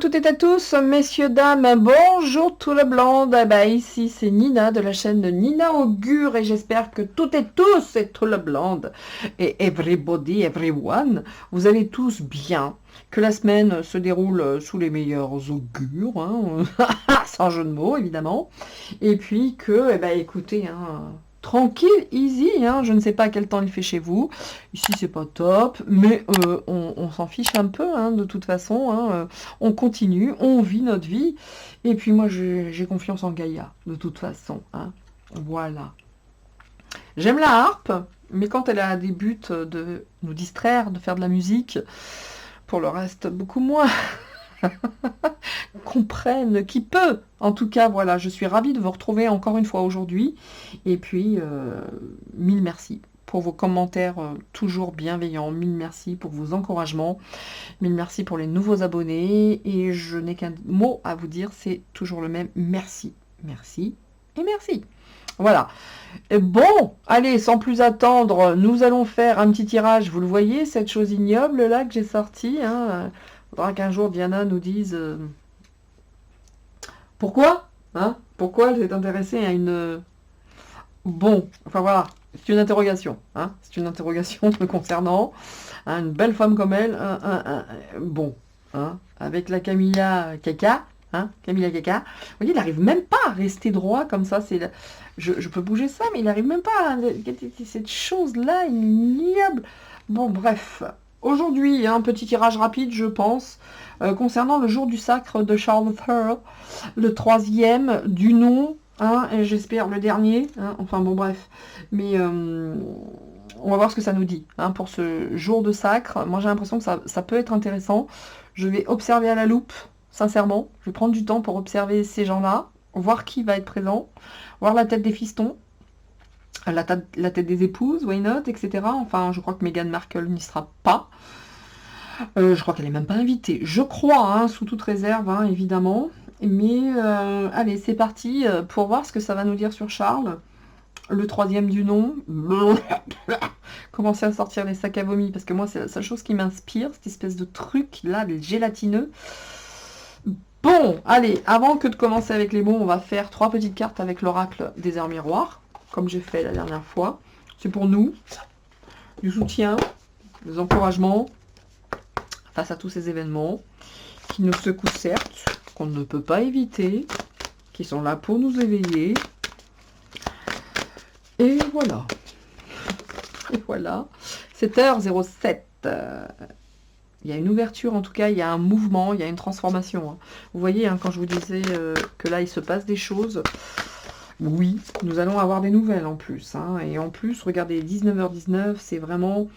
toutes et à tous, messieurs, dames, bonjour tout le blonde. Ici c'est Nina de la chaîne Nina Augure et j'espère que toutes et tous et tout le blonde et everybody, everyone, vous allez tous bien, que la semaine se déroule sous les meilleurs augures, sans jeu de mots évidemment, et puis que, écoutez, tranquille, easy, je ne sais pas quel temps il fait chez vous. Ici, c'est pas top, mais on s'en fiche un peu, de toute façon. On continue, on vit notre vie. Et puis moi, j'ai confiance en Gaïa, de toute façon. Voilà. J'aime la harpe, mais quand elle a des buts de nous distraire, de faire de la musique, pour le reste, beaucoup moins. Comprenne qui peut. En tout cas, voilà, je suis ravie de vous retrouver encore une fois aujourd'hui. Et puis, mille merci pour vos commentaires toujours bienveillants. Mille merci pour vos encouragements. Mille merci pour les nouveaux abonnés. Et je n'ai qu'un mot à vous dire, c'est toujours le même. Merci, merci et merci. Voilà. Et bon, allez, sans plus attendre, nous allons faire un petit tirage. Vous le voyez, cette chose ignoble là que j'ai sortie. Faudra qu'un jour Diana nous dise pourquoi, pourquoi elle s'est intéressée à une... Bon, enfin voilà, c'est une interrogation, c'est une interrogation me concernant, une belle femme comme elle, bon, avec la Camilla Kaka, Camilla Kaka, vous voyez, il n'arrive même pas à rester droit comme ça, je peux bouger ça, mais il n'arrive même pas à... Cette chose-là, ignoble. Bon, bref... Aujourd'hui, un petit tirage rapide, je pense, concernant le jour du sacre de Charles III, le 3e du nom, et j'espère le dernier, enfin bon bref, mais on va voir ce que ça nous dit pour ce jour de sacre. Moi j'ai l'impression que ça peut être intéressant. Je vais observer à la loupe, sincèrement, je vais prendre du temps pour observer ces gens-là, voir qui va être présent, voir la tête des fistons, la tête des épouses, why not, etc. Enfin, je crois que Meghan Markle n'y sera pas. Je crois qu'elle n'est même pas invitée. Je crois, sous toute réserve, évidemment. Mais allez, c'est parti pour voir ce que ça va nous dire sur Charles. Le 3e du nom. Commencer à sortir les sacs à vomi, parce que moi, c'est la seule chose qui m'inspire, cette espèce de truc, là, gélatineux. Bon, allez, avant que de commencer avec les mots, on va faire 3 petites cartes avec l'oracle des heures miroirs, comme j'ai fait la dernière fois. C'est pour nous, du soutien, des encouragements face à tous ces événements qui nous secouent certes, qu'on ne peut pas éviter, qui sont là pour nous éveiller. Et voilà. Et voilà. 7h07. Il y a une ouverture, en tout cas, il y a un mouvement, il y a une transformation. Vous voyez, quand je vous disais que là, il se passe des choses... Oui, nous allons avoir des nouvelles en plus. Et en plus, regardez, 19h19, c'est vraiment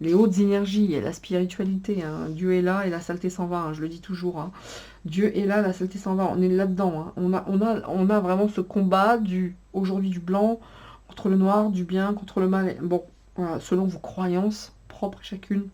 les hautes énergies et la spiritualité. Dieu est là et la saleté s'en va, je le dis toujours. Dieu est là, la saleté s'en va, on est là-dedans. On a vraiment ce combat aujourd'hui du blanc contre le noir, du bien contre le mal. Bon, voilà, selon vos croyances propres chacune.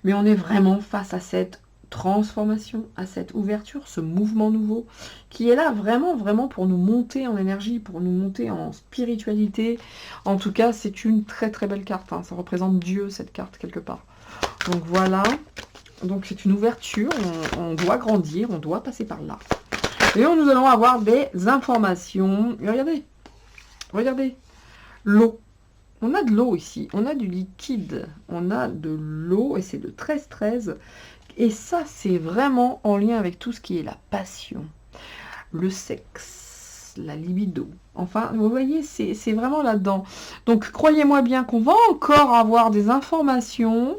Mais on est vraiment face à cette transformation, à cette ouverture, ce mouvement nouveau, qui est là vraiment, vraiment pour nous monter en énergie, pour nous monter en spiritualité. En tout cas, c'est une très très belle carte. Ça représente Dieu, cette carte, quelque part. Donc voilà. Donc c'est une ouverture, on doit grandir, on doit passer par là. Et nous allons avoir des informations. Et regardez, l'eau. On a de l'eau ici, on a du liquide, on a de l'eau, et c'est de 13-13. Et ça, c'est vraiment en lien avec tout ce qui est la passion, le sexe, la libido. Enfin, vous voyez, c'est vraiment là-dedans. Donc, croyez-moi bien qu'on va encore avoir des informations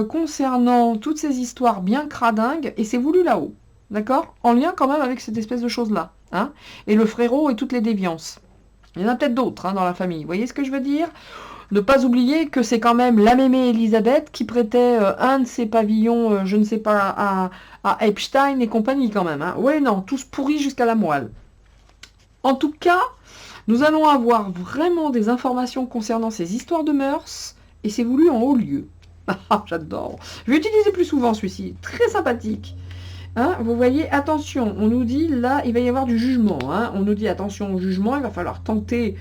concernant toutes ces histoires bien cradingues, et c'est voulu là-haut, d'accord? En lien quand même avec cette espèce de choses-là, et le frérot et toutes les déviances. Il y en a peut-être d'autres dans la famille, vous voyez ce que je veux dire? Ne pas oublier que c'est quand même la mémé Elisabeth qui prêtait un de ses pavillons, je ne sais pas, à Epstein et compagnie quand même. Ouais, non, tous pourris jusqu'à la moelle. En tout cas, nous allons avoir vraiment des informations concernant ces histoires de mœurs, et c'est voulu en haut lieu. J'adore. Je vais utiliser plus souvent celui-ci, très sympathique. Vous voyez, attention, on nous dit, là, il va y avoir du jugement. On nous dit, attention au jugement, il va falloir tenter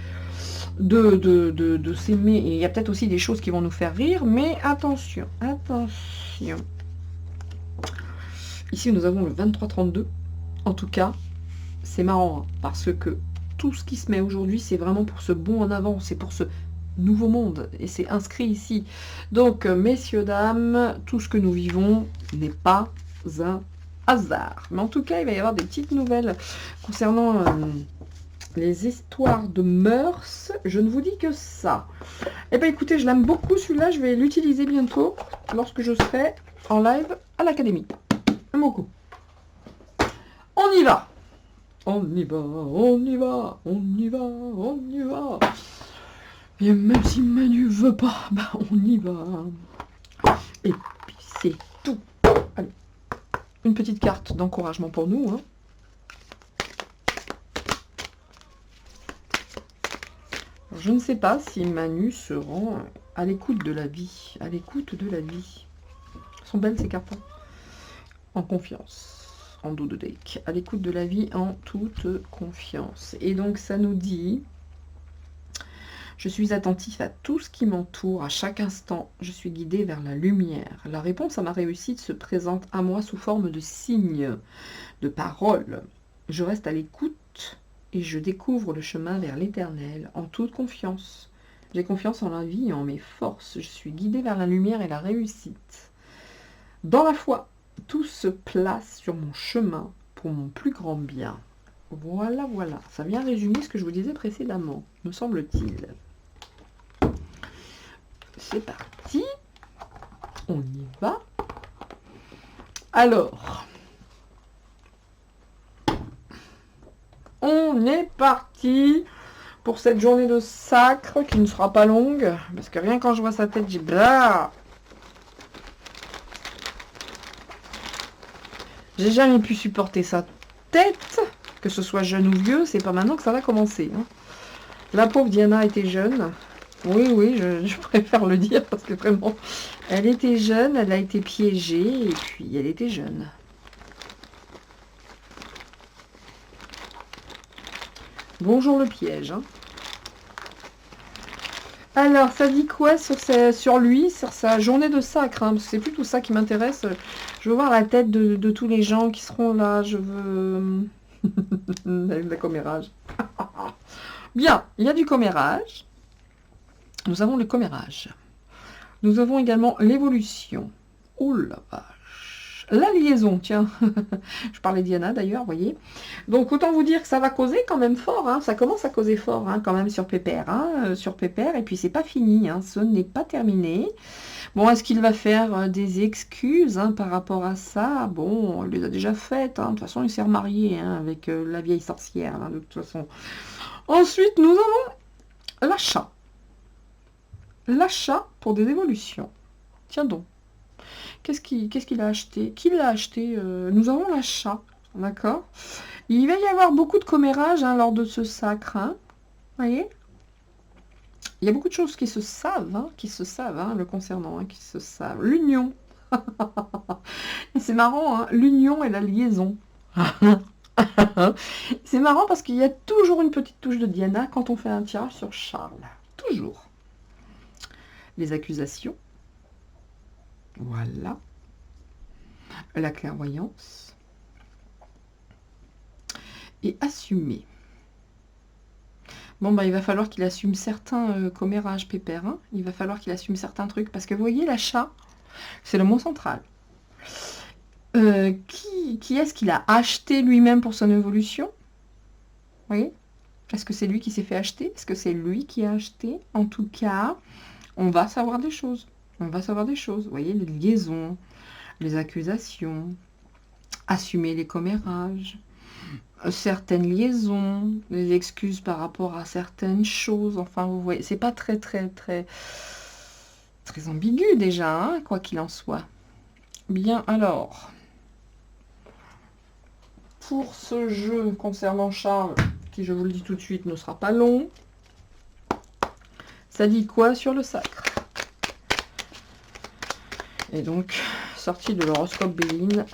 de s'aimer, et il y a peut-être aussi des choses qui vont nous faire rire, mais attention. Ici, nous avons le 23-32. En tout cas, c'est marrant, hein, parce que tout ce qui se met aujourd'hui, c'est vraiment pour ce bond en avant, c'est pour ce nouveau monde, et c'est inscrit ici. Donc, messieurs, dames, tout ce que nous vivons n'est pas un hasard. Mais en tout cas, il va y avoir des petites nouvelles concernant les histoires de mœurs. Je ne vous dis que ça. Eh bien, écoutez, je l'aime beaucoup, celui-là. Je vais l'utiliser bientôt, lorsque je serai en live à l'académie. Beaucoup. On y va. On y va, on y va, on y va, on y va. Et même si Manu veut pas, bah on y va. Et puis c'est tout. Allez. Une petite carte d'encouragement pour nous. Hein. Je ne sais pas si Manu se rend à l'écoute de la vie. À l'écoute de la vie. Elles sont belles ces cartes. Hein. En confiance. En dos de deck. À l'écoute de la vie en toute confiance. Et donc ça nous dit... Je suis attentif à tout ce qui m'entoure, à chaque instant, je suis guidé vers la lumière. La réponse à ma réussite se présente à moi sous forme de signes, de paroles. Je reste à l'écoute et je découvre le chemin vers l'éternel en toute confiance. J'ai confiance en la vie et en mes forces. Je suis guidé vers la lumière et la réussite. Dans la foi, tout se place sur mon chemin pour mon plus grand bien. Voilà, voilà. Ça vient résumer ce que je vous disais précédemment, me semble-t-il. C'est parti. On y va. Alors. On est parti pour cette journée de sacre qui ne sera pas longue. Parce que rien quand je vois sa tête, j'ai... J'ai jamais pu supporter sa tête. Que ce soit jeune ou vieux, c'est pas maintenant que ça va commencer. Hein. La pauvre Diana était jeune. Oui, oui, je préfère le dire parce que vraiment, elle était jeune, elle a été piégée et puis elle était jeune. Bonjour le piège. Hein. Alors, ça dit quoi sur lui, sur sa journée de sacre hein, c'est plutôt ça qui m'intéresse. Je veux voir la tête de tous les gens qui seront là. Je veux... le commérage. Bien, il y a du commérage. Nous avons le commérage. Nous avons également l'évolution. Oh la vache. La liaison, tiens. Je parlais de Diana d'ailleurs, vous voyez. Donc autant vous dire que ça va causer quand même fort. Hein. Ça commence à causer fort hein, quand même sur Pépère. Hein, sur Pépère. Et puis c'est pas fini. Hein. Ce n'est pas terminé. Bon, est-ce qu'il va faire des excuses hein, par rapport à ça? Bon, il les a déjà faites. Hein. De toute façon, il s'est remarié hein, avec la vieille sorcière. Hein, de toute façon. Ensuite, nous avons l'achat. L'achat pour des évolutions. Tiens donc. Qu'est-ce qu'il a acheté? Qui l'a acheté? Nous avons l'achat. D'accord. Il va y avoir beaucoup de commérages hein, lors de ce sacre. Hein. Vous voyez? Il y a beaucoup de choses qui se savent, hein, le concernant, hein, qui se savent. L'union. C'est marrant, hein, l'union et la liaison. C'est marrant parce qu'il y a toujours une petite touche de Diana quand on fait un tirage sur Charles. Toujours. Les accusations. Voilà. La clairvoyance. Et assumer. Bon, bah, il va falloir qu'il assume certains commérages, Pépère. Hein. Il va falloir qu'il assume certains trucs. Parce que vous voyez, l'achat, c'est le mot central. Qui est-ce qu'il a acheté lui-même pour son évolution? Vous voyez? Est-ce que c'est lui qui s'est fait acheter? Est-ce que c'est lui qui a acheté? En tout cas, on va savoir des choses. On va savoir des choses. Vous voyez, les liaisons, les accusations, assumer les commérages, certaines liaisons, les excuses par rapport à certaines choses. Enfin, vous voyez, c'est pas très ambigu déjà, hein, quoi qu'il en soit. Bien, alors, pour ce jeu concernant Charles, qui, je vous le dis tout de suite, ne sera pas long, ça dit quoi sur le sacre? Et donc, sortie de l'horoscope Béline.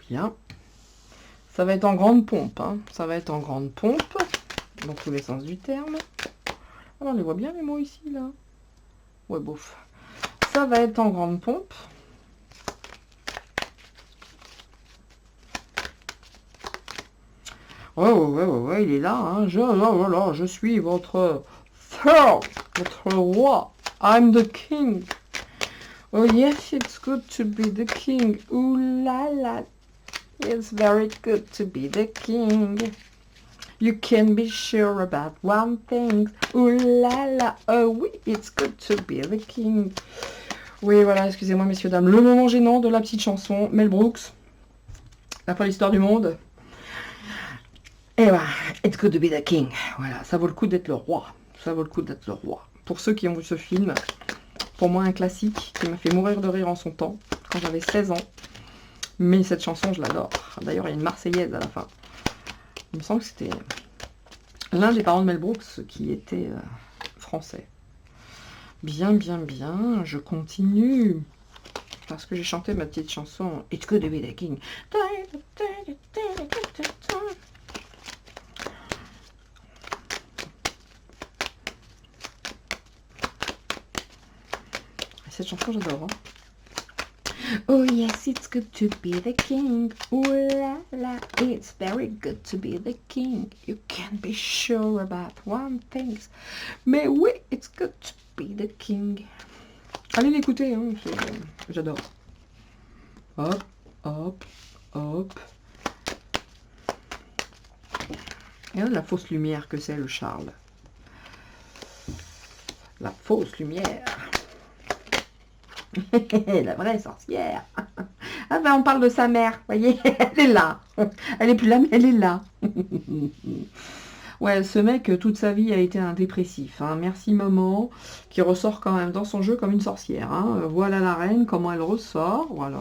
Bien. Ça va être en grande pompe. Hein. Ça va être en grande pompe, dans tous les sens du terme. Alors, on les voit bien, les mots, ici, là. Ouais, bof. Ça va être en grande pompe. Ouais, il est là, hein. Je suis votre sir, votre roi. I'm the king. Oh yes, it's good to be the king. Ooh la la, it's very good to be the king. You can be sure about one thing. Ooh la la, oh oui, it's good to be the king. Oui, voilà, excusez-moi, messieurs, dames. Le moment gênant de la petite chanson, Mel Brooks, la folle histoire du monde. Et voilà, it's good to be the king. Voilà, ça vaut le coup d'être le roi. Ça vaut le coup d'être le roi. Pour ceux qui ont vu ce film, pour moi un classique qui m'a fait mourir de rire en son temps, quand j'avais 16 ans. Mais cette chanson, je l'adore. D'ailleurs, il y a une Marseillaise à la fin. Il me semble que c'était l'un des parents de Mel Brooks qui était français. Bien, je continue. Parce que j'ai chanté ma petite chanson It's good to be the king. Cette chanson, j'adore. Hein. Oh yes, it's good to be the king. Ooh la la, it's very good to be the king. You can be sure about one thing. Mais oui, it's good to be the king. Allez l'écouter, hein, j'adore. Hop, hop, hop. Et là, la fausse lumière que c'est le Charles. La fausse lumière. La vraie sorcière. Ah ben on parle de sa mère, voyez, elle est là. Elle est plus là, mais elle est là. Ouais, ce mec, toute sa vie a été un dépressif. Hein. Merci maman, qui ressort quand même dans son jeu comme une sorcière. Hein. Voilà la reine, comment elle ressort, voilà,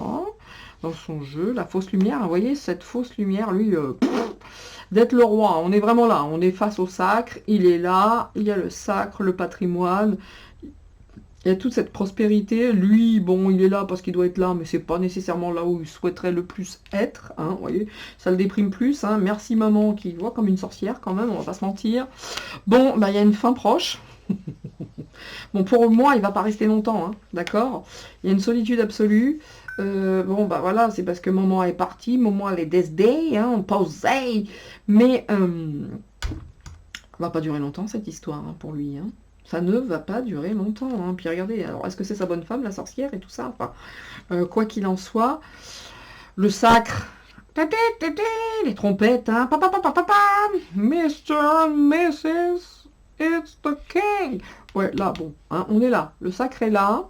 dans son jeu. La fausse lumière, vous voyez, cette fausse lumière, lui, d'être le roi. On est vraiment là, on est face au sacre, il est là, il y a le sacre, le patrimoine. Il y a toute cette prospérité. Lui, bon, il est là parce qu'il doit être là, mais c'est pas nécessairement là où il souhaiterait le plus être. Hein, vous voyez, ça le déprime plus. Hein. Merci maman qui voit comme une sorcière quand même, on va pas se mentir. Bon, bah il y a une fin proche. Bon, pour moi, il va pas rester longtemps, hein, d'accord. Il y a une solitude absolue. Bon, bah voilà, c'est parce que maman est partie. Maman, elle est décédée, hein, on pausait. Mais ça va pas durer longtemps cette histoire hein, pour lui. Hein. Ça ne va pas durer longtemps. Hein. Puis regardez, alors est-ce que c'est sa bonne femme, la sorcière et tout ça enfin, quoi qu'il en soit, le sacre, les trompettes, hein, Mr. Mrs. It's the King. Ouais, là, bon, hein, on est là. Le sacre est là.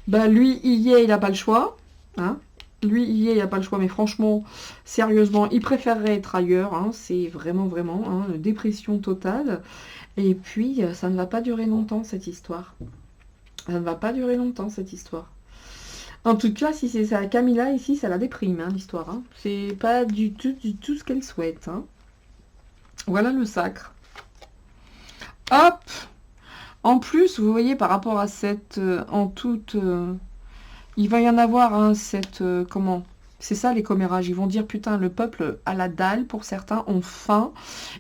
Ben, lui, il y est, il n'a pas le choix. Hein. Lui, il y est, il n'a pas le choix. Mais franchement, sérieusement, il préférerait être ailleurs. Hein. C'est vraiment, hein, une dépression totale. Et puis, ça ne va pas durer longtemps, cette histoire. Ça ne va pas durer longtemps, cette histoire. En tout cas, si c'est ça, Camilla, ici, ça la déprime, hein, l'histoire. Hein. C'est pas du tout ce qu'elle souhaite. Hein. Voilà le sacre. Hop! En plus, vous voyez, par rapport à cette... il va y en avoir, hein, cette... comment ? C'est ça les commérages, ils vont dire putain le peuple a la dalle, pour certains ont faim,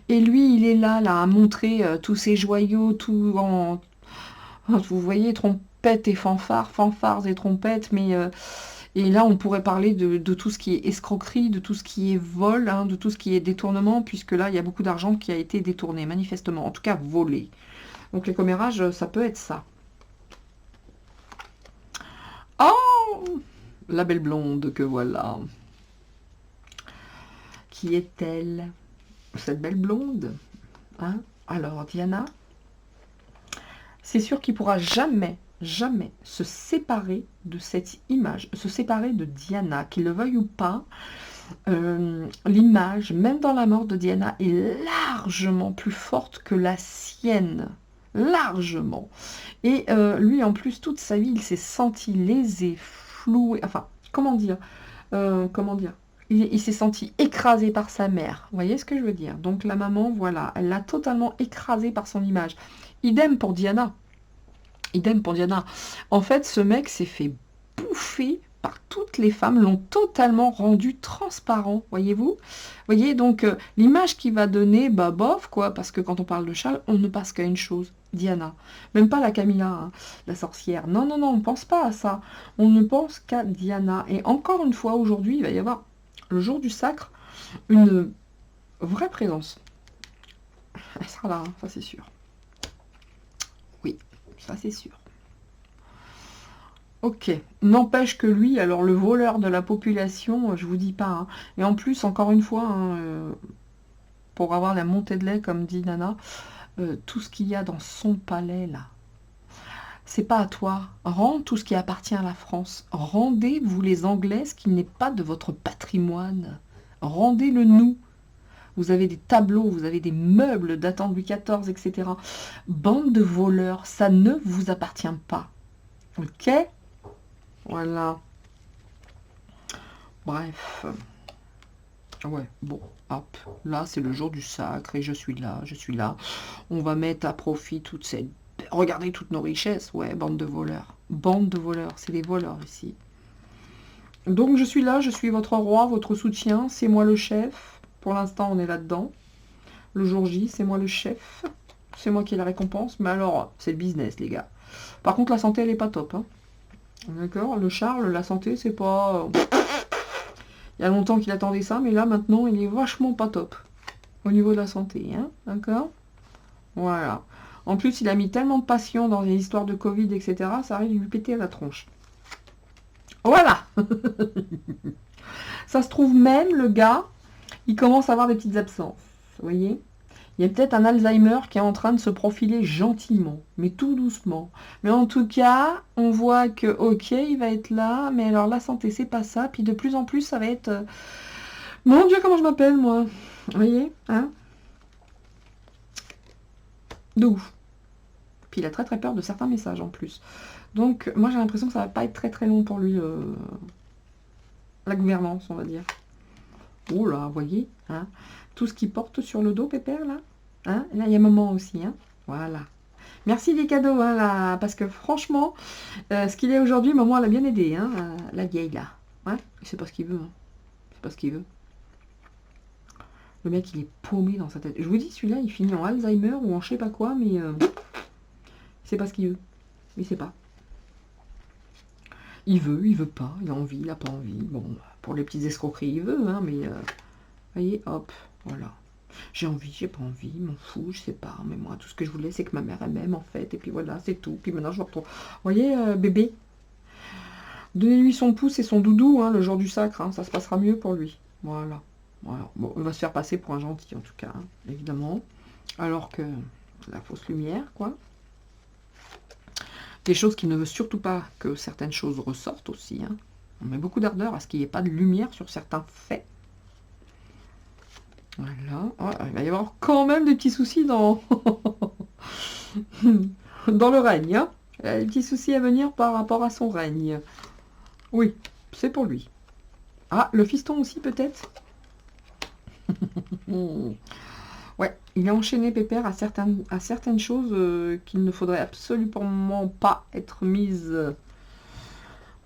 et lui il est là à montrer tous ses joyaux, tout en... Vous voyez, trompettes et fanfares et trompettes, mais... et là on pourrait parler de tout ce qui est escroquerie, de tout ce qui est vol, hein, de tout ce qui est détournement, puisque là il y a beaucoup d'argent qui a été détourné, manifestement, en tout cas volé. Donc les commérages, ça peut être ça. Oh! La belle blonde que voilà. Qui est-elle? Cette belle blonde hein. Alors, Diana, c'est sûr qu'il ne pourra jamais se séparer de cette image, se séparer de Diana, qu'il le veuille ou pas. L'image, même dans la mort de Diana, est largement plus forte que la sienne. Largement. Et lui, en plus, toute sa vie, il s'est senti lésé, floué, enfin, comment dire il s'est senti écrasé par sa mère, vous voyez ce que je veux dire? Donc la maman, voilà, elle l'a totalement écrasé par son image. Idem pour Diana. En fait, ce mec s'est fait bouffer par toutes les femmes, l'ont totalement rendu transparent, voyez-vous. Voyez, donc l'image qu'il va donner, bah bof, quoi, parce que quand on parle de Charles, on ne pense qu'à une chose, Diana. Même pas la Camilla, hein, la sorcière. Non, non, non, on ne pense pas à ça. On ne pense qu'à Diana. Et encore une fois, aujourd'hui, il va y avoir, le jour du sacre, une vraie présence. Elle sera là, hein, ça c'est sûr. Oui, ça c'est sûr. Ok, n'empêche que lui, alors le voleur de la population, je vous dis pas. Hein. Et en plus, encore une fois, hein, pour avoir la montée de lait, comme dit Nana, tout ce qu'il y a dans son palais, là, c'est pas à toi. Rends tout ce qui appartient à la France. Rendez-vous les Anglais ce qui n'est pas de votre patrimoine. Rendez-le nous. Vous avez des tableaux, vous avez des meubles datant de Louis XIV, etc. Bande de voleurs, ça ne vous appartient pas. Ok ? Voilà. Bref. Ouais, bon, hop. Là, c'est le jour du sacre et je suis là, je suis là. On va mettre à profit toute cette... Regardez toutes nos richesses. Ouais, bande de voleurs. Bande de voleurs, c'est des voleurs ici. Donc, je suis là, je suis votre roi, votre soutien. C'est moi le chef. Pour l'instant, on est là-dedans. Le jour J, c'est moi le chef. C'est moi qui ai la récompense. Mais alors, c'est le business, les gars. Par contre, la santé, elle est pas top, hein. D'accord, le Charles, la santé, c'est pas... Il y a longtemps qu'il attendait ça, mais là, maintenant, il est vachement pas top. Au niveau de la santé, hein, d'accord. Voilà. En plus, il a mis tellement de passion dans les histoires de Covid, etc., ça arrive de lui péter à la tronche. Voilà. Ça se trouve même, le gars, il commence à avoir des petites absences. Vous voyez ? Il y a peut-être un Alzheimer qui est en train de se profiler gentiment, mais tout doucement. Mais en tout cas, on voit que, ok, il va être là, mais alors la santé, c'est pas ça. Puis de plus en plus, ça va être... Mon Dieu, comment je m'appelle, moi ? Vous voyez, hein ? De ouf. Puis il a très très peur de certains messages en plus. Donc, moi, j'ai l'impression que ça va pas être très très long pour lui, la gouvernance, on va dire. Oh là, vous voyez, hein, tout ce qu'il porte sur le dos, Pépère, là. Hein, là, il y a maman aussi, hein. Voilà. Merci des cadeaux, hein, là, parce que franchement, ce qu'il est aujourd'hui, maman, elle a bien aidé, hein, la vieille, là. Ouais, c'est pas ce qu'il veut, hein. C'est pas ce qu'il veut. Le mec, il est paumé dans sa tête. Je vous dis, celui-là, il finit en Alzheimer ou en je sais pas quoi, mais c'est pas ce qu'il veut. Il sait pas. Il veut pas, il a envie, il a pas envie. Bon, pour les petites escroqueries, il veut, hein, mais... voyez, hop, voilà. J'ai envie, j'ai pas envie, m'en fous, je sais pas. Mais moi, tout ce que je voulais, c'est que ma mère, elle m'aime, en fait. Et puis voilà, c'est tout. Puis maintenant, je me retrouve. Vous voyez, bébé, donnez-lui son pouce et son doudou, hein, le jour du sacre. Hein, ça se passera mieux pour lui. Voilà. Voilà. Bon, il va se faire passer pour un gentil, en tout cas, hein, évidemment. Alors que la fausse lumière, quoi. Des choses qui ne veut surtout pas que certaines choses ressortent aussi. Hein. On met beaucoup d'ardeur à ce qu'il n'y ait pas de lumière sur certains faits. Voilà. Oh, il va y avoir quand même des petits soucis dans, dans le règne. Hein. Des petits soucis à venir par rapport à son règne. Oui, c'est pour lui. Ah, le fiston aussi peut-être. Ouais, il est enchaîné, Pépère, à certaines choses qu'il ne faudrait absolument pas être mises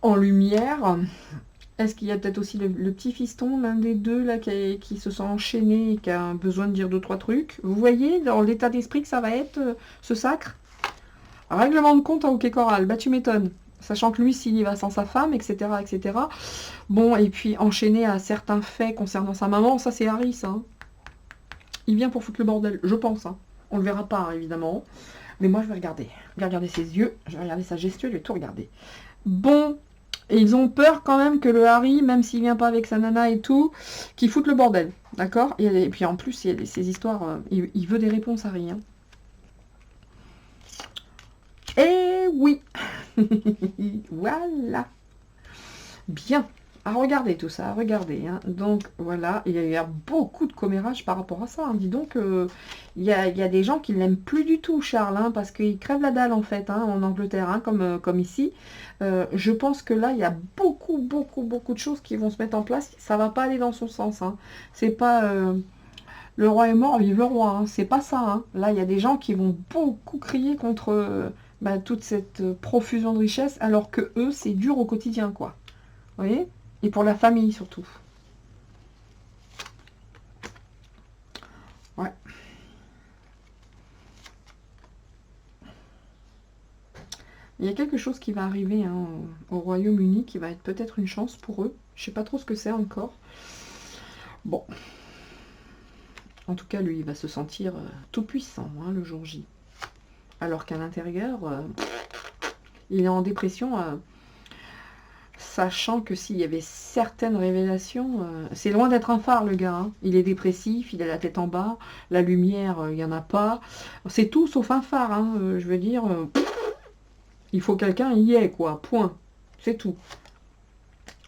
en lumière. Est-ce qu'il y a peut-être aussi le petit fiston, l'un des deux, là, qui se sent enchaîné et qui a besoin de dire 2-3 trucs? Vous voyez, dans l'état d'esprit que ça va être, ce sacre? Règlement de compte à Hockey Coral, bah tu m'étonnes. Sachant que lui, s'il y va sans sa femme, etc., etc. Bon, et puis enchaîné à certains faits concernant sa maman, ça c'est Harry, hein. Il vient pour foutre le bordel, je pense. Hein. On le verra pas, hein, évidemment. Mais moi, je vais regarder. Je vais regarder ses yeux, je vais regarder sa gestuelle, je vais tout regarder. Bon, et ils ont peur quand même que le Harry, même s'il vient pas avec sa nana et tout, qu'il foute le bordel. D'accord, et puis en plus, il y a ces histoires... il veut des réponses, Harry. Hein. Eh oui. Voilà. Bien. À regarder tout ça, à regarder. Hein. Donc, voilà, il y a beaucoup de commérages par rapport à ça. Hein. Dis donc, il y a des gens qui l'aiment plus du tout, Charles, hein, parce qu'il crève la dalle, en fait, hein, en Angleterre, hein, comme ici. Je pense que là, il y a beaucoup de choses qui vont se mettre en place. Ça va pas aller dans son sens. Hein. C'est pas... le roi est mort, vive le roi. Hein. C'est pas ça. Hein. Là, il y a des gens qui vont beaucoup crier contre toute cette profusion de richesse, alors que eux, c'est dur au quotidien, quoi. Vous voyez? Et pour la famille, surtout. Ouais. Il y a quelque chose qui va arriver hein, au Royaume-Uni qui va être peut-être une chance pour eux. Je sais pas trop ce que c'est encore. Bon. En tout cas, lui, il va se sentir tout puissant hein, le jour J. Alors qu'à l'intérieur, il est en dépression, sachant que s'il y avait certaines révélations, c'est loin d'être un phare le gars. Hein. Il est dépressif, il a la tête en bas, la lumière, il n'y en a pas. C'est tout sauf un phare. Hein, je veux dire, il faut quelqu'un, il y est quoi, point. C'est tout.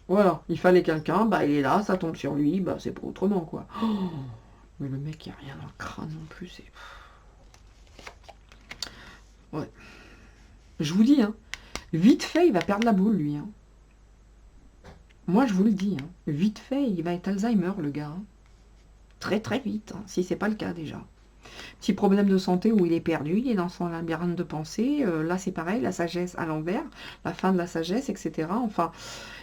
Voilà, il fallait quelqu'un, bah il est là, ça tombe sur lui, bah c'est pas autrement quoi. Oh, mais le mec, il n'y a rien dans le crâne non plus, c'est... Ouais. Je vous dis, hein, vite fait, il va perdre la boule, lui. Hein. Moi, je vous le dis, hein, vite fait, il va être Alzheimer, le gars. Hein. Très très vite, hein, si c'est pas le cas déjà. Petit problème de santé où il est perdu, il est dans son labyrinthe de pensée. Là, c'est pareil, la sagesse à l'envers, la fin de la sagesse, etc. Enfin,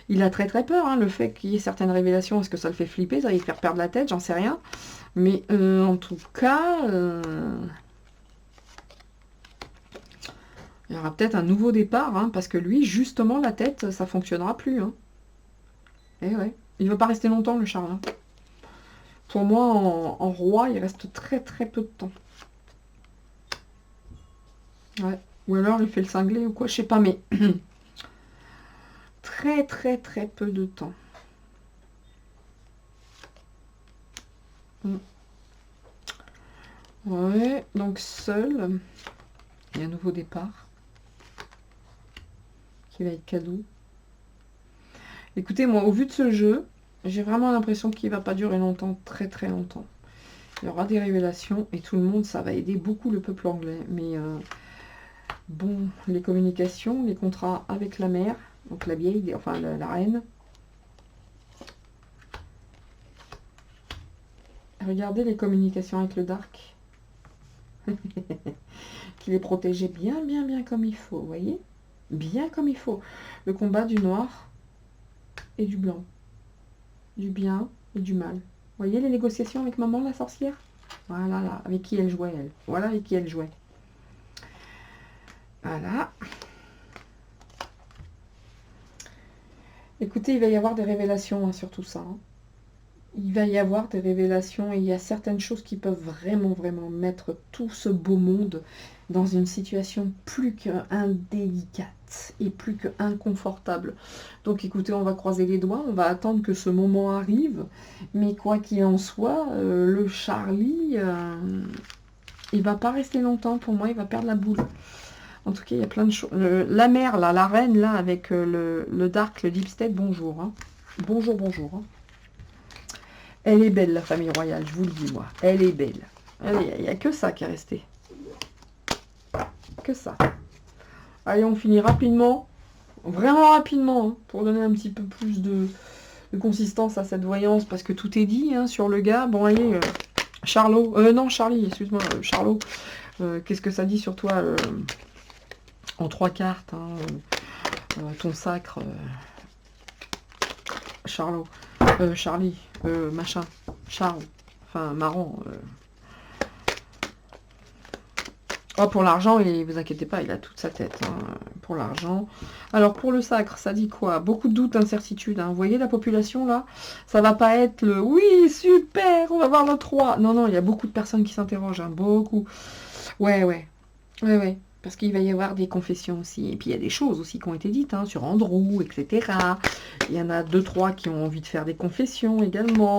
il a très très peur. Hein, le fait qu'il y ait certaines révélations, est-ce que ça le fait flipper, ça va lui faire perdre la tête, j'en sais rien. Mais en tout cas, il y aura peut-être un nouveau départ, hein, parce que lui, justement, la tête, ça fonctionnera plus. Hein. Et ouais, il ne veut pas rester longtemps, le Charles. Hein. Pour moi, en roi, il reste très très peu de temps. Ouais. Ou alors il fait le cinglé ou quoi, je sais pas, mais très très très peu de temps. Ouais, donc seul, il y a un nouveau départ qui va être cadeau. Écoutez, moi, au vu de ce jeu, j'ai vraiment l'impression qu'il va pas durer longtemps, très très longtemps. Il y aura des révélations et tout le monde, ça va aider beaucoup le peuple anglais. Mais bon, les communications, les contrats avec la mère, donc la vieille, enfin la reine. Regardez les communications avec le Dark. Qui les protégeait bien, bien, bien comme il faut, vous voyez? Bien comme il faut. Le combat du noir et du blanc. Du bien et du mal. Vous voyez les négociations avec maman, la sorcière? Voilà, là, avec qui elle jouait, elle. Voilà avec qui elle jouait. Voilà. Écoutez, il va y avoir des révélations hein, sur tout ça. Hein. Il va y avoir des révélations et il y a certaines choses qui peuvent vraiment, vraiment mettre tout ce beau monde dans une situation plus qu'indélicate et plus qu'inconfortable. Donc écoutez, on va croiser les doigts, on va attendre que ce moment arrive. Mais quoi qu'il en soit, le Charlie, il va pas rester longtemps pour moi, il va perdre la boule. En tout cas, il y a plein de choses. La mère, là, la reine, là, avec le Dark, le Deep State, bonjour. Hein. Bonjour, bonjour. Hein. Elle est belle, la famille royale, je vous le dis, moi. Elle est belle. Il n'y a que ça qui est resté. Que ça. Allez, on finit rapidement. Vraiment rapidement, hein, pour donner un petit peu plus de consistance à cette voyance, parce que tout est dit hein, sur le gars. Bon, allez, Charlot. Non, Charlie, excuse-moi, Charlot. Qu'est-ce que ça dit sur toi en 3 cartes, hein, ton sacre, Charlot. Charlie, machin, Charles, enfin, marrant. Oh, pour l'argent, et vous inquiétez pas, il a toute sa tête, hein, pour l'argent. Alors, pour le sacre, ça dit quoi? Beaucoup de doutes, incertitudes. Hein. Vous voyez la population, là? Ça va pas être le « oui, super, on va voir le 3 ». Non, non, il y a beaucoup de personnes qui s'interrogent, hein, beaucoup. Ouais, ouais, ouais, ouais. Parce qu'il va y avoir des confessions aussi. Et puis, il y a des choses aussi qui ont été dites, hein, sur Andrew, etc. Il y en a 2-3 qui ont envie de faire des confessions également.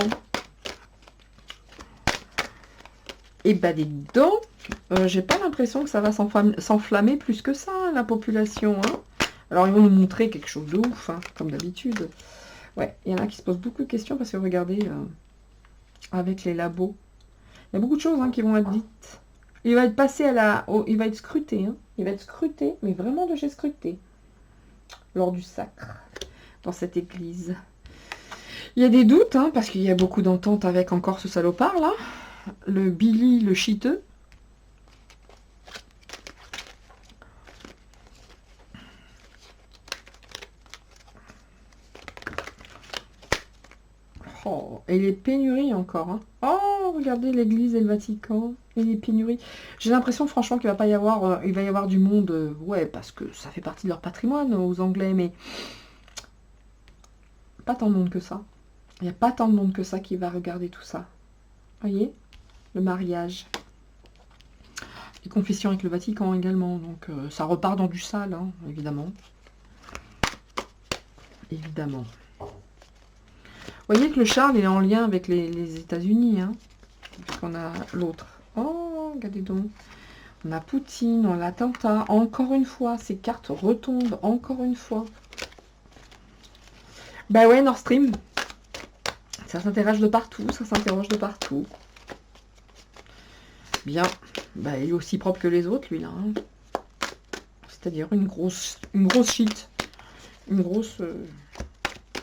Et bah, dis donc, j'ai pas l'impression que ça va s'enflammer plus que ça, hein, la population. Hein. Alors, ils vont nous montrer quelque chose de ouf, hein, comme d'habitude. Ouais, il y en a qui se posent beaucoup de questions parce que regardez, avec les labos, il y a beaucoup de choses hein, qui vont être dites. Il va être passé à la... il va être scruté, hein. Il va être scruté, mais vraiment de chez scruté, lors du sacre, dans cette église. Il y a des doutes, hein, parce qu'il y a beaucoup d'ententes avec encore ce salopard, là. Le Billy, le chiteux. Oh, et les pénuries encore. Hein. Oh, regardez l'église et le Vatican. Et les pénuries. J'ai l'impression, franchement, qu'il va pas y avoir... il va y avoir du monde... ouais, parce que ça fait partie de leur patrimoine aux Anglais, mais... Pas tant de monde que ça. Il n'y a pas tant de monde que ça qui va regarder tout ça. Voyez? Le mariage. Les confessions avec le Vatican également. Donc, ça repart dans du sale, hein, évidemment. Évidemment. Vous voyez que le Charles est en lien avec les États-Unis. Hein, puisqu'on a l'autre. Oh, regardez donc. On a Poutine, on a l'attentat. Encore une fois, ces cartes retombent. Encore une fois. Bah ouais, Nord Stream. Ça s'interroge de partout. Ça s'interroge de partout. Bien. Bah, il est aussi propre que les autres, lui, là. Hein. C'est-à-dire une grosse shit. Une grosse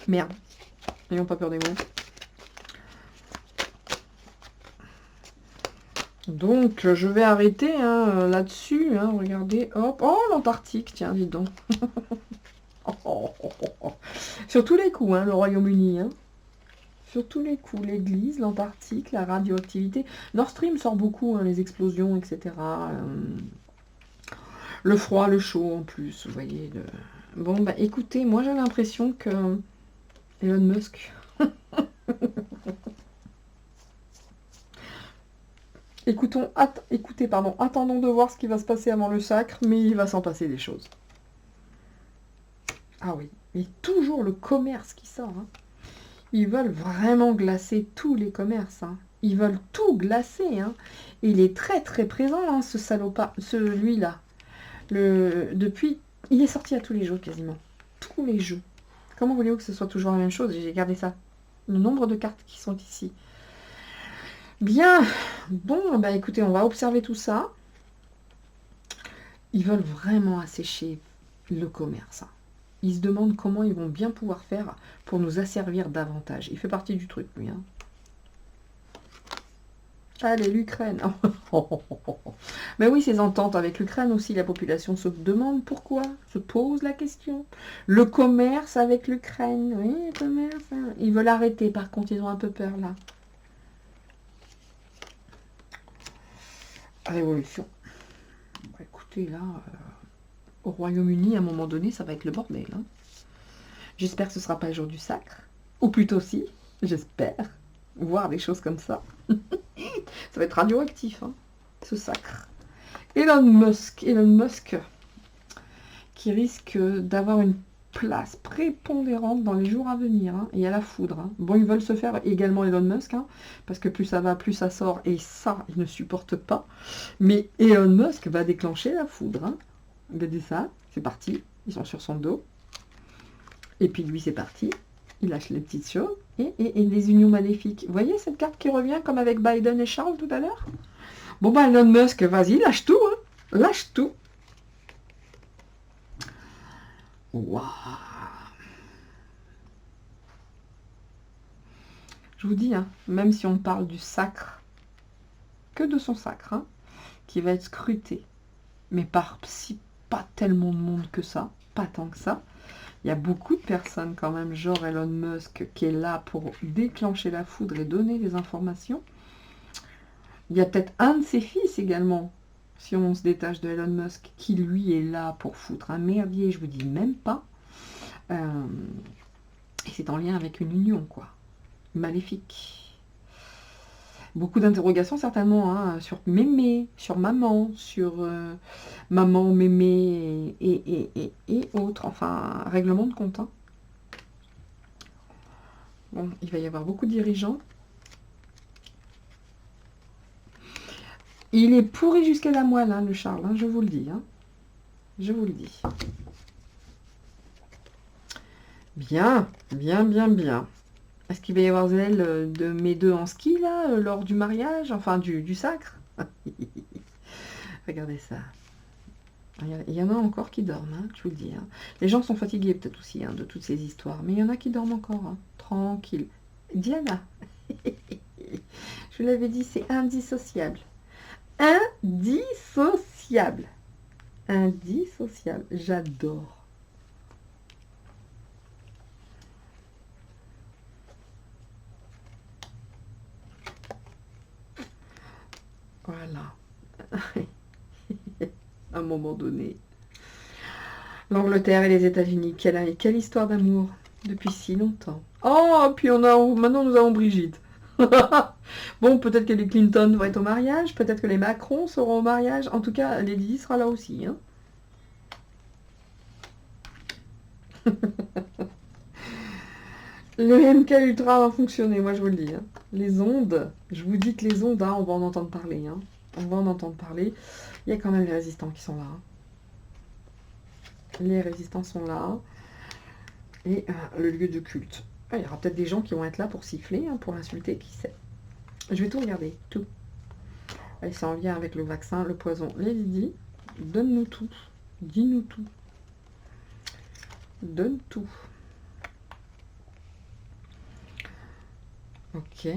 merde. N'ayons pas peur des mots. Donc, je vais arrêter hein, là-dessus. Hein, regardez, hop. Oh, l'Antarctique, tiens, dis donc. Sur tous les coups, hein, le Royaume-Uni. Hein. Sur tous les coups, l'église, l'Antarctique, la radioactivité. Nord Stream sort beaucoup, hein, les explosions, etc. Le froid, le chaud en plus, vous voyez. Bon, bah écoutez, moi j'ai l'impression que Elon Musk... Écoutez, pardon, attendons de voir ce qui va se passer avant le sacre, mais il va s'en passer des choses. Ah oui, et toujours le commerce qui sort. Hein. Ils veulent vraiment glacer tous les commerces. Hein. Ils veulent tout glacer. Hein. Il est très très présent, hein, ce salopard, celui-là. Depuis, il est sorti à tous les jours quasiment. Tous les jeux. Comment voulez-vous que ce soit toujours la même chose? J'ai gardé ça. Le nombre de cartes qui sont ici. Bien. Bon, bah écoutez, on va observer tout ça. Ils veulent vraiment assécher le commerce. Hein. Ils se demandent comment ils vont bien pouvoir faire pour nous asservir davantage. Il fait partie du truc, lui. Hein. Allez, l'Ukraine. Mais oui, ces ententes avec l'Ukraine aussi, la population se demande pourquoi, se pose la question. Le commerce avec l'Ukraine, oui, le commerce. Hein. Ils veulent arrêter, par contre, ils ont un peu peur là. Révolution. Bah, écoutez, là, au Royaume-Uni, à un moment donné, ça va être le bordel. Hein. J'espère que ce ne sera pas le jour du sacre. Ou plutôt si, j'espère. Voir des choses comme ça. Ça va être radioactif, hein, ce sacre. Elon Musk, qui risque d'avoir une place prépondérante dans les jours à venir. Hein, et à la foudre. Hein. Bon, ils veulent se faire également Elon Musk, hein, parce que plus ça va, plus ça sort. Et ça, ils ne supportent pas. Mais Elon Musk va déclencher la foudre. Hein. Il a dit ça, c'est parti. Ils sont sur son dos. Et puis lui, c'est parti. Il lâche les petites choses. Et les unions maléfiques. Vous voyez cette carte qui revient comme avec Biden et Charles tout à l'heure? Bon, bah, Elon Musk, vas-y, lâche tout. Hein. Lâche tout. Waouh. Je vous dis, hein, même si on parle du sacre, que de son sacre, hein, qui va être scruté, mais par si pas tellement de monde que ça, pas tant que ça. Il y a beaucoup de personnes quand même, genre Elon Musk, qui est là pour déclencher la foudre et donner des informations. Il y a peut-être un de ses fils également, si on se détache de Elon Musk, qui lui est là pour foutre un merdier, je vous dis même pas. Et c'est en lien avec une union, quoi. Maléfique. Beaucoup d'interrogations certainement hein, sur mémé, sur maman, sur maman, mémé et autres. Enfin, règlement de compte. Hein. Bon, il va y avoir beaucoup de dirigeants. Il est pourri jusqu'à la moelle, hein, le Charles, hein, je vous le dis. Hein. Je vous le dis. Bien, bien, bien, bien. Est-ce qu'il va y avoir zèle de mes deux en ski, là, lors du mariage, enfin du sacre? Regardez ça. Il y en a encore qui dorment, hein, je vous le dis. Hein. Les gens sont fatigués peut-être aussi hein, de toutes ces histoires, mais il y en a qui dorment encore, hein, tranquille. Diana, je vous l'avais dit, c'est indissociable. Indissociable. Indissociable, j'adore. Voilà. À un moment donné. L'Angleterre et les États-Unis. Quelle histoire d'amour depuis si longtemps. Oh, puis maintenant nous avons Brigitte. Bon, peut-être que les Clinton vont être au mariage, peut-être que les Macron seront au mariage. En tout cas, Lady sera là aussi. Hein. Le MK Ultra va fonctionner, moi je vous le dis. Hein. Les ondes, je vous dis que les ondes, hein, on va en entendre parler. Hein. On va en entendre parler. Il y a quand même les résistants qui sont là. Hein. Les résistants sont là. Et le lieu de culte. Ah, il y aura peut-être des gens qui vont être là pour siffler, hein, pour l'insulter, qui sait. Je vais tout regarder, tout. Allez, c'est en lien avec le vaccin, le poison. Les Lydie, donne-nous tout. Dis-nous tout. Donne tout. Ok.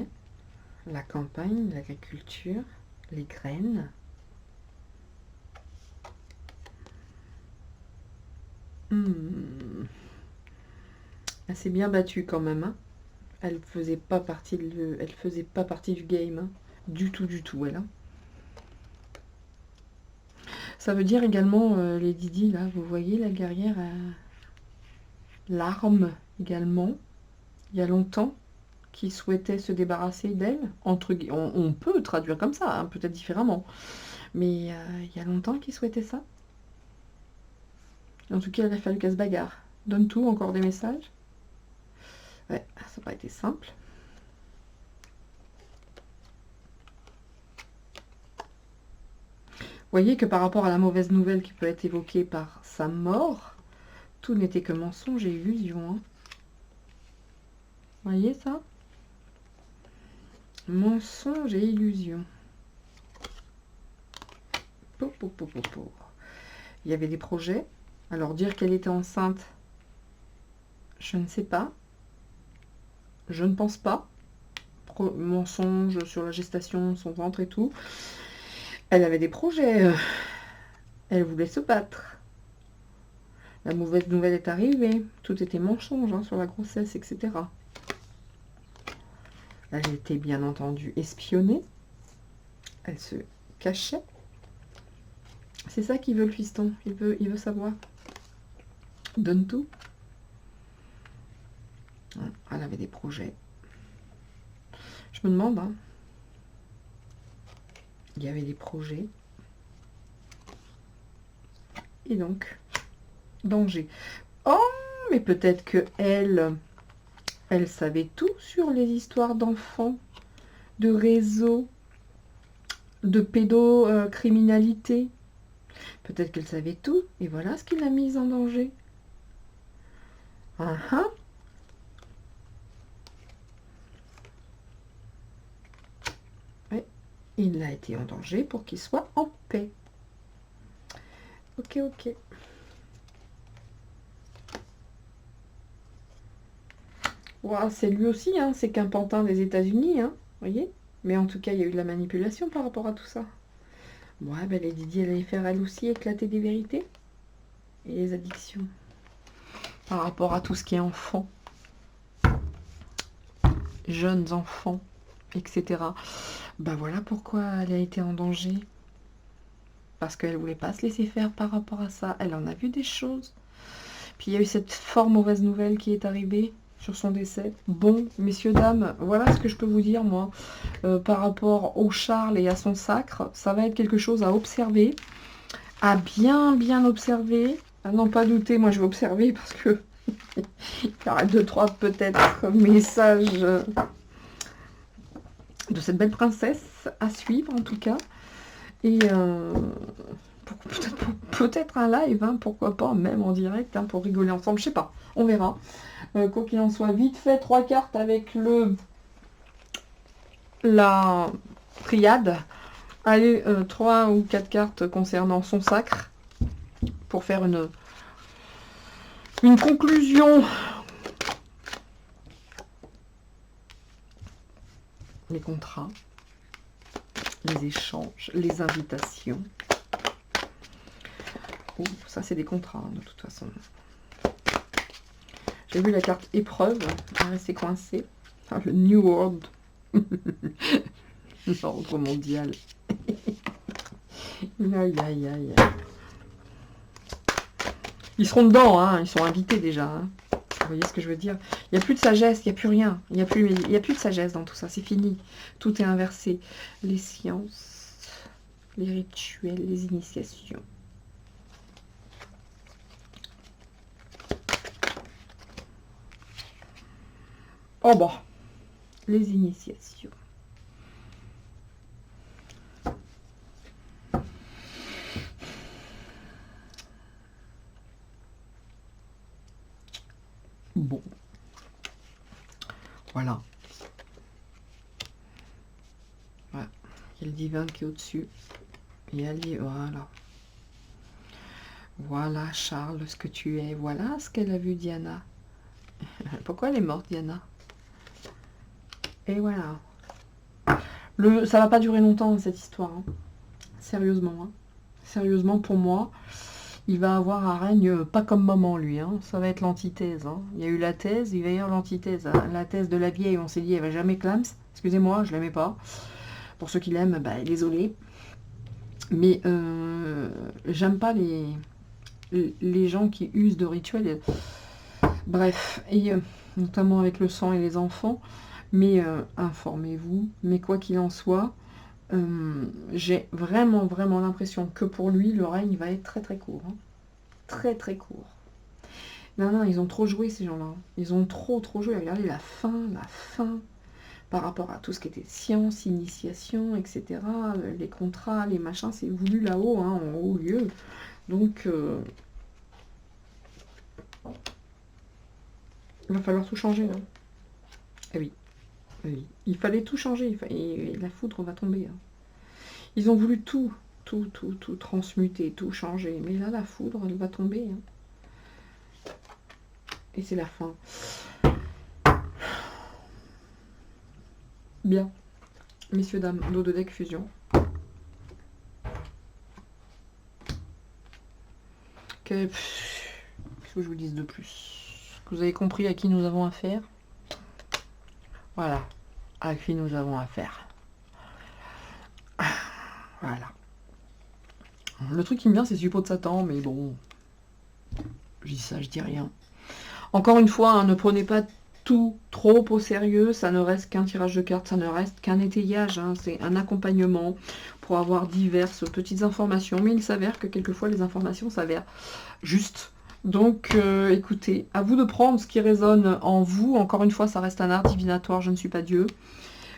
La campagne, l'agriculture, les graines. Elle s'est bien battue quand même. Hein. Elle faisait pas partie du game. Hein. Du tout, elle. Hein. Ça veut dire également, les Didi, là, vous voyez, la guerrière, l'arme également, il y a longtemps, qui souhaitait se débarrasser d'elle. On peut traduire comme ça, hein, peut-être différemment. Mais il y a longtemps qu'il souhaitait ça. En tout cas, il a fallu qu'elle se bagarre. Donne tout, encore des messages. Ouais, ça n'a pas été simple. Vous voyez que par rapport à la mauvaise nouvelle qui peut être évoquée par sa mort, tout n'était que mensonge et illusion. Hein. Vous voyez ça? Mensonge et illusion. Il y avait des projets. Alors dire qu'elle était enceinte, je ne sais pas. Je ne pense pas. Mensonge sur la gestation, son ventre et tout. Elle avait des projets. Elle voulait se battre. La mauvaise nouvelle est arrivée. Tout était mensonge hein, sur la grossesse, etc. Elle était bien entendu espionnée. Elle se cachait. C'est ça qu'il veut le fiston. Il veut savoir. Donne tout. Elle avait des projets. Je me demande. Hein. Il y avait des projets. Et donc, danger. Oh, mais peut-être que elle savait tout sur les histoires d'enfants, de réseaux, de pédocriminalité. Peut-être qu'elle savait tout, et voilà ce qui l'a mise en danger. Ouais, il a été en danger pour qu'il soit en paix. Ok. Wow, c'est lui aussi, hein, c'est qu'un pantin des États-Unis, hein, voyez. Mais en tout cas, il y a eu de la manipulation par rapport à tout ça. Ouais, ben les Didi, elle allait faire elle aussi éclater des vérités et les addictions par rapport à tout ce qui est enfant, jeunes enfants, etc. Ben voilà pourquoi elle a été en danger. Parce qu'elle voulait pas se laisser faire par rapport à ça. Elle en a vu des choses. Puis il y a eu cette fort mauvaise nouvelle qui est arrivée sur son décès. Bon, messieurs, dames, voilà ce que je peux vous dire, moi, par rapport au Charles et à son sacre. Ça va être quelque chose à observer, à bien observer. À n'en pas douter, moi je vais observer parce que il y aura 2-3 peut-être messages de cette belle princesse à suivre en tout cas. Et peut-être un live, hein, pourquoi pas, même en direct, hein, pour rigoler ensemble, je sais pas, on verra. Quoi qu'il en soit, vite fait, 3 cartes avec la triade. Allez, 3 ou 4 cartes concernant son sacre, pour faire une conclusion. Les contrats, les échanges, les invitations. Oh, ça c'est des contrats, hein, de toute façon. J'ai vu la carte épreuve, elle est restée coincée. Ah, le New World. L'ordre mondial. Aïe, aïe, aïe. Ils seront dedans, hein, ils sont invités déjà. Hein. Vous voyez ce que je veux dire? Il n'y a plus de sagesse, il n'y a plus rien. Il n'y a plus de sagesse dans tout ça, c'est fini. Tout est inversé. Les sciences, les rituels, les initiations. Oh bon, les initiations. Bon. Voilà. Voilà. Il y a le divin qui est au-dessus. Et allez, voilà. Voilà, Charles, ce que tu es. Voilà ce qu'elle a vu, Diana. Pourquoi elle est morte, Diana? Et voilà. Ça va pas durer longtemps, cette histoire. Hein. Sérieusement. Hein. Sérieusement, pour moi, il va avoir un règne pas comme maman, lui. Hein. Ça va être l'antithèse. Hein. Il y a eu la thèse, il va y avoir l'antithèse. Hein. La thèse de la vieille, on s'est dit, elle va jamais clams. Excusez-moi, je l'aimais pas. Pour ceux qui l'aiment, bah, désolé. Mais j'aime pas les gens qui usent de rituels. Bref, et notamment avec le sang et les enfants. Mais informez-vous. Mais quoi qu'il en soit, j'ai vraiment l'impression que pour lui, le règne va être très court. Hein. Très court. Non, ils ont trop joué ces gens-là. Ils ont trop joué. Regardez la fin, par rapport à tout ce qui était science, initiation, etc. Les contrats, les machins, c'est voulu là-haut, hein, en haut lieu. Donc, il va falloir tout changer. Hein. Eh oui. Oui. Il fallait tout changer. Et la foudre va tomber. Hein. Ils ont voulu tout transmuter, tout changer. Mais là, la foudre, elle va tomber. Hein. Et c'est la fin. Bien. Messieurs, dames, dos de deck fusion. Qu'est-ce que je vous dise de plus? Que vous avez compris à qui nous avons affaire? Voilà. À qui nous avons affaire. Voilà. Le truc qui me vient, c'est suppôt de Satan, mais bon. Je dis ça, je dis rien. Encore une fois, hein, ne prenez pas tout trop au sérieux, ça ne reste qu'un tirage de cartes, ça ne reste qu'un étayage, hein, c'est un accompagnement pour avoir diverses petites informations, mais il s'avère que quelquefois les informations s'avèrent justes. Donc écoutez, à vous de prendre ce qui résonne en vous, encore une fois ça reste un art divinatoire, je ne suis pas Dieu.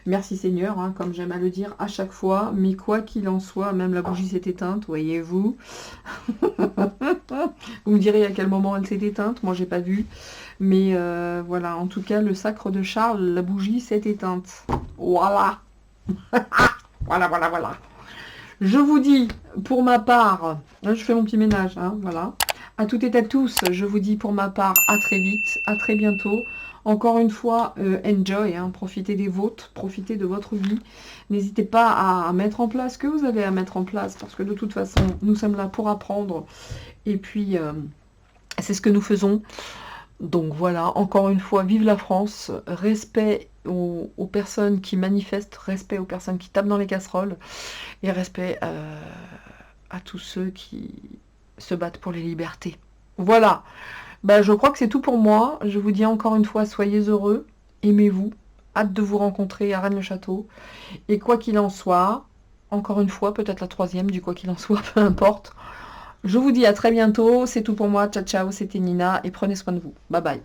Merci Seigneur, hein, comme j'aime à le dire à chaque fois, mais quoi qu'il en soit, même la bougie s'est éteinte, voyez-vous. Vous me direz à quel moment elle s'est éteinte, moi j'ai pas vu. Mais voilà, en tout cas, le sacre de Charles, la bougie s'est éteinte. Voilà. Voilà. Je vous dis, pour ma part, là, je fais mon petit ménage, hein, voilà. À toutes et à tous, je vous dis pour ma part, à très vite, à très bientôt. Encore une fois, enjoy, hein, profitez des vôtres, profitez de votre vie. N'hésitez pas à mettre en place ce que vous avez à mettre en place, parce que de toute façon, nous sommes là pour apprendre. Et puis, c'est ce que nous faisons. Donc voilà, encore une fois, vive la France, respect aux personnes qui manifestent, respect aux personnes qui tapent dans les casseroles, et respect à tous ceux qui se battent pour les libertés. Voilà, bah, je crois que c'est tout pour moi. Je vous dis encore une fois, soyez heureux, aimez-vous, hâte de vous rencontrer à Rennes-le-Château. Et quoi qu'il en soit, encore une fois, peut-être la troisième du quoi qu'il en soit, peu importe. Je vous dis à très bientôt, c'est tout pour moi, ciao ciao, c'était Nina et prenez soin de vous. Bye bye.